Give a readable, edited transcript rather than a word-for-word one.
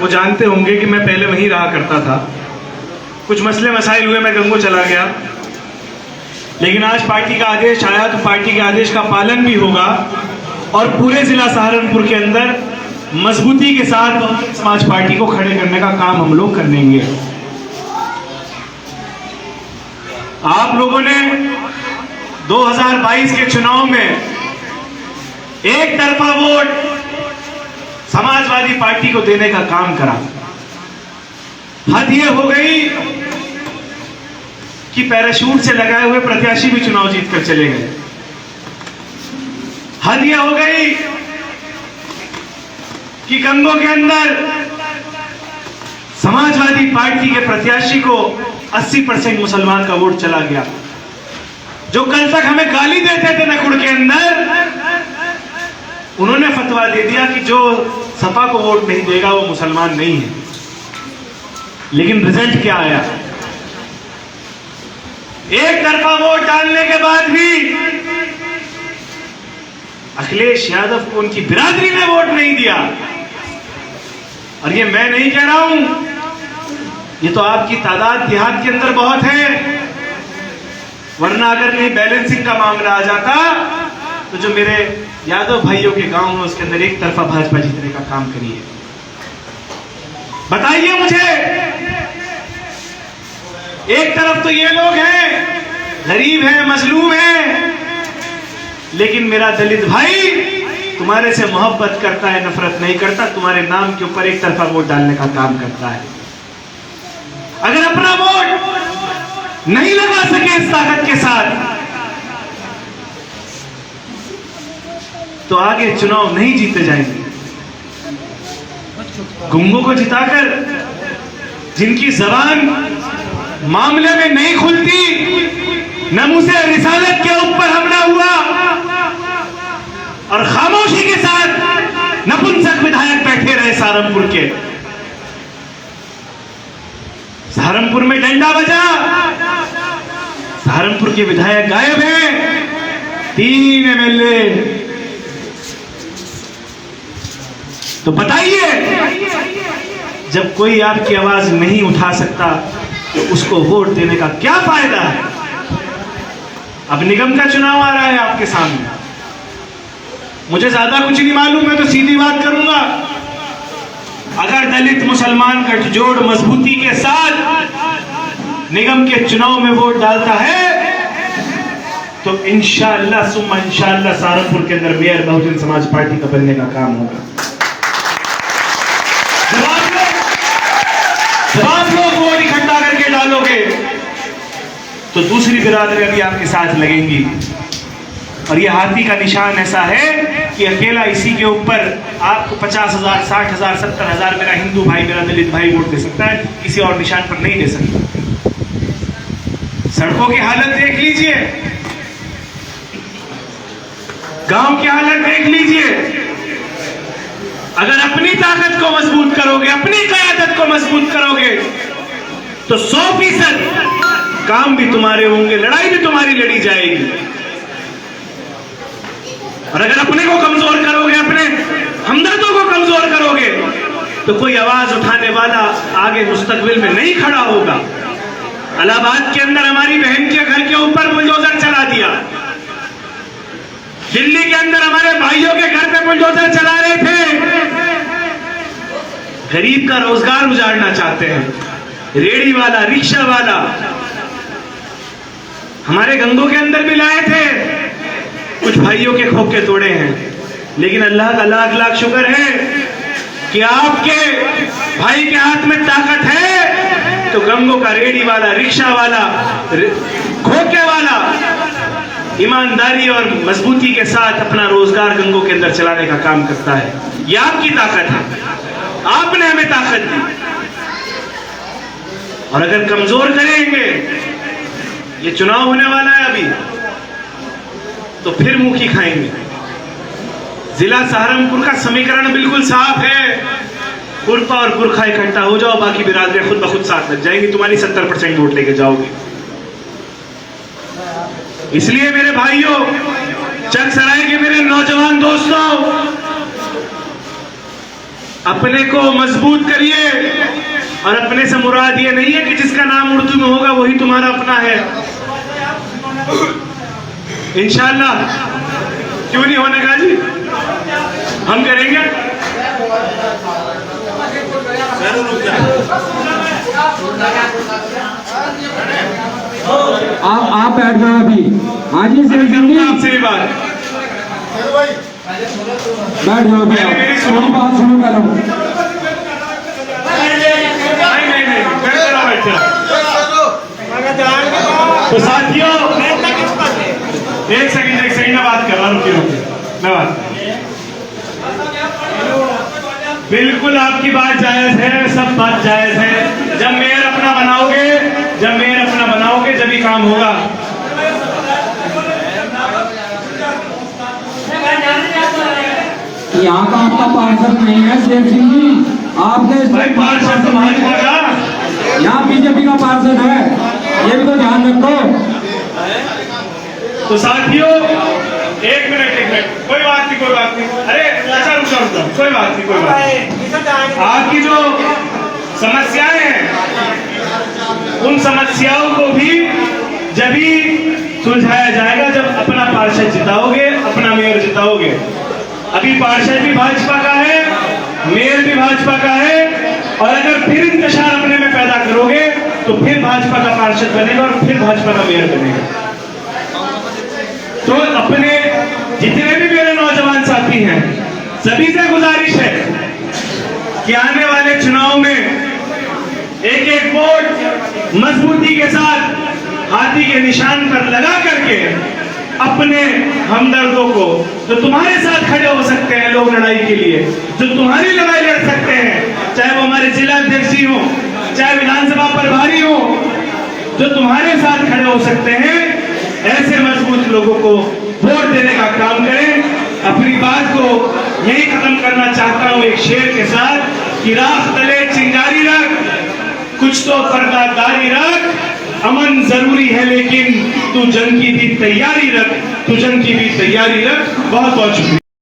वो जानते होंगे कि मैं पहले वहीं रहा करता था। कुछ मसले मसाइल हुए, मैं गंगो चला गया, लेकिन आज पार्टी का आदेश आया तो पार्टी के आदेश का पालन भी होगा और पूरे जिला सहारनपुर के अंदर मजबूती के साथ बहुजन समाज पार्टी को खड़े करने का काम हम लोग कर लेंगे। आप लोगों ने 2022 के चुनाव में एक तरफा वोट समाजवादी पार्टी को देने का काम करा। हद ये हो गई कि पैराशूट से लगाए हुए प्रत्याशी भी चुनाव जीतकर चले गए। हद ये हो गई कि गंगो के अंदर समाजवादी पार्टी के प्रत्याशी को 80% मुसलमान का वोट चला गया। जो कल तक हमें गाली देते थे नकुड़ के अंदर, उन्होंने फतवा दे दिया कि जो सपा को वोट नहीं देगा वो मुसलमान नहीं है। लेकिन रिजल्ट क्या आया? एक तरफा वोट डालने के बाद भी अखिलेश यादव को उनकी बिरादरी ने वोट नहीं दिया। और ये मैं नहीं कह रहा हूं, ये तो आपकी तादाद देहात के अंदर बहुत है, वरना अगर कहीं बैलेंसिंग का मामला आ जाता तो जो मेरे यादव भाइयों के गांव में उसके अंदर एक तरफा भाजपा जीतने का काम करिए। बताइए मुझे, एक तरफ तो ये लोग हैं गरीब हैं, मजलूम हैं, लेकिन मेरा दलित भाई तुम्हारे से मोहब्बत करता है, नफरत नहीं करता, तुम्हारे नाम के ऊपर एक तरफा वोट डालने का काम करता है। अगर अपना वोट नहीं लगा सके इस ताकत के साथ तो आगे चुनाव नहीं जीते जाएंगे। गुंगों को जिताकर जिनकी जबान मामले में नहीं खुलती, नमूसे रिसालत के ऊपर हमला हुआ और खामोशी के साथ नपुंसक विधायक बैठे रहे सहारनपुर के। सहारनपुर में डंडा बजा, सहारनपुर के विधायक गायब हैं, 3 एमएलए। तो बताइए, जब कोई आपकी आवाज नहीं उठा सकता तो उसको वोट देने का क्या फायदा है? अब निगम का चुनाव आ रहा है आपके सामने, मुझे ज्यादा कुछ नहीं मालूम, मैं तो सीधी बात करूंगा। अगर दलित मुसलमान गठजोड़ मजबूती के साथ निगम के चुनाव में वोट डालता है तो इंशाअल्लाह सुम्मा इंशाअल्लाह सहारनपुर के अंदर मेयर बहुजन समाज पार्टी का बनने का काम होगा। जब आप लोग वोट इकट्ठा करके डालोगे तो दूसरी बिरादरियां भी आपके साथ लगेंगी। और यह हाथी का निशान ऐसा है कि अकेला इसी के ऊपर आपको 50,000, 60,000, 70,000 मेरा हिंदू भाई, मेरा दलित भाई वोट दे सकता है, किसी और निशान पर नहीं दे सकता। सड़कों की हालत देख लीजिए, गांव की हालत देख लीजिए। अगर अपनी ताकत को मजबूत करोगे, अपनी क़यादत को मजबूत करोगे तो 100% काम भी तुम्हारे होंगे, लड़ाई भी तुम्हारी लड़ी जाएगी। और अगर अपने को कमजोर करोगे, अपने हमदर्दों को कमजोर करोगे तो कोई आवाज उठाने वाला आगे मुस्तकबिल में नहीं खड़ा होगा। इलाहाबाद के अंदर हमारी बहन के घर के ऊपर बुलडोजर चला दिया, दिल्ली के अंदर हमारे भाइयों के घर पे बुलडोजर चला रहे थे। गरीब का रोजगार उजाड़ना चाहते हैं, रेड़ी वाला, रिक्शा वाला। हमारे गंगों के अंदर भी लाए थे, कुछ भाइयों के खोखे तोड़े हैं, लेकिन अल्लाह का लाख लाख शुक्र है कि आपके भाई के हाथ में ताकत है तो गंगों का रेड़ी वाला, रिक्शा वाला, खोखे वाला ईमानदारी और मजबूती के साथ अपना रोजगार गंगों के अंदर चलाने का काम करता है। यह आपकी ताकत है, आपने हमें ताकत दी। और अगर कमजोर करेंगे, ये चुनाव होने वाला है अभी, तो फिर मुंह की खाएंगे। जिला सहारनपुर का समीकरण बिल्कुल साफ है, खुरपा और पुरखा इकट्ठा हो जाओ, बाकी बिरादरियां खुद ब खुद साथ लग जाएंगी, तुम्हारी 70% वोट लेके जाओगे। इसलिए मेरे भाइयों, चकसराय के मेरे नौजवान दोस्तों, अपने को मजबूत करिए। और अपने से मुराद ये नहीं है कि जिसका नाम उर्दू में होगा वही तुम्हारा अपना है। इंशाअल्लाह क्यों नहीं होने का जी, हम करेंगे। आप बैठ जाओ अभी। हाँ जी शेख सिंह जी, आपसे भी बात बैठ जाओ अभी, थोड़ी बात शुरू करो। नहीं बैठा। तो साथियों एक सेकंड मैं बात कर रहा हूँ, रुकिए मैं बात। बिल्कुल आपकी बात जायज है, सब बात जायज है। जब मेयर अपना बनाओगे जब ही काम होगा। यहाँ का आपका पार्षद नहीं है शेख सिंह जी, आपके भाई पार्षद तो भाजपा का, यहाँ बीजेपी का पार्षद है, ये भी तो ध्यान रखो। तो साथियों एक मिनट कोई बात नहीं। अरे अच्छा रुका कोई बात नहीं। आपकी जो समस्याएं हैं उन समस्याओं को भी जब ही सुलझाया जाएगा जब अपना पार्षद जिताओगे, अपना मेयर जिताओगे। अभी पार्षद भी भाजपा का है, मेयर भी भाजपा का है, और अगर फिर इंतशार अपने में पैदा करोगे तो फिर भाजपा का पार्षद बनेगा और फिर भाजपा का मेयर बनेगा। तो अपने जितने भी मेरे नौजवान साथी हैं सभी से गुजारिश है कि आने वाले चुनाव में एक एक वोट मजबूती के साथ हाथी के निशान पर लगा करके अपने हमदर्दों को, जो तुम्हारे साथ खड़े हो सकते हैं लोग लड़ाई के लिए, जो तुम्हारी लड़ाई लड़ सकते हैं, चाहे वो हमारे जिला अध्यक्ष ही हो, चाहे विधानसभा प्रभारी हो, जो तुम्हारे साथ खड़े हो सकते हैं, ऐसे मजबूत लोगों को वोट देने का काम करें। अपनी बात को यही खत्म करना चाहता हूं एक शेर के साथ कि राख तले चिंगारी रख, कुछ तो पर्दादारी रख, अमन जरूरी है लेकिन तू जंग की भी तैयारी रख, बहुत बहुत शुक्रिया।